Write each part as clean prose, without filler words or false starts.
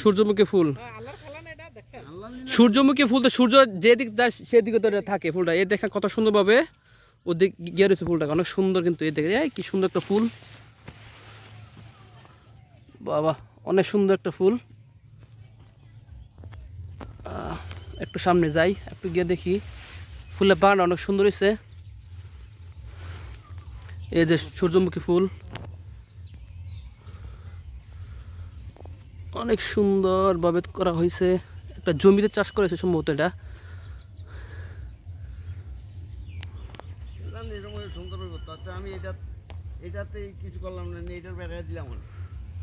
সূর্যমুখী ফুল, সূর্যমুখী ফুল তো সূর্য যেদিক যায় সেদিকে তো থাকে ফুলটা। এই দেখেন কত সুন্দরভাবে ওদিক গিয়ে রয়েছে ফুলটা, অনেক সুন্দর কিন্তু। এই দেখে কি সুন্দর একটা ফুল, বাবা অনেক সুন্দর একটা ফুল। একটু সামনে যাই, একটু গিয়ে দেখি ফুলের বাগানটা অনেক সুন্দর হয়েছে। এই যে সূর্যমুখী ফুল অনেক সুন্দরভাবে করা হয়েছে, একটা জমিতে চাষ করেছে সম্ভবত এটা। আমি এটাতে কিছু করলাম না, এটার বেড়া দিলাম।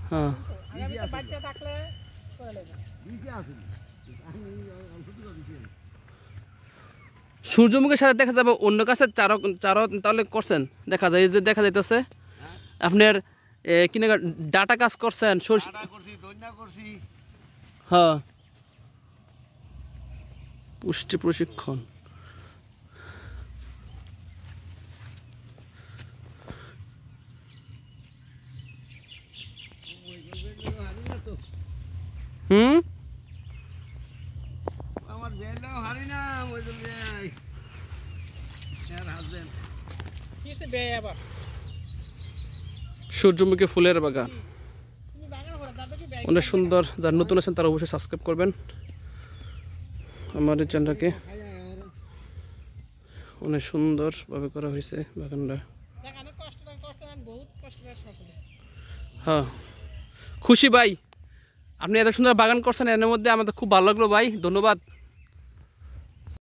হ্যাঁ সূর্যমুখীর সাথে দেখা যাবে অন্য গাছের চারও চারও তাহলে করছেন, দেখা যায় যে দেখা যাইতেছে আপনার কিনে ডাটা কাজ করছেন, হ্যাঁ পুষ্টি প্রশিক্ষণ। হুম আমার বেলটাও হারি না ওই জন্য সূর্যমুখী ফুলের বাগান অনেক সুন্দর। যারা নতুন আছেন তারা অবশ্যই সাবস্ক্রাইব করবেন আমার এই চ্যানেলটাকে। অনেক সুন্দরভাবে করা হয়েছে বাগানটা। হ্যাঁ খুশি ভাই, আপনি এত সুন্দর বাগান করছেন, এর মধ্যে আমাদের খুব ভালো লাগলো ভাই, ধন্যবাদ।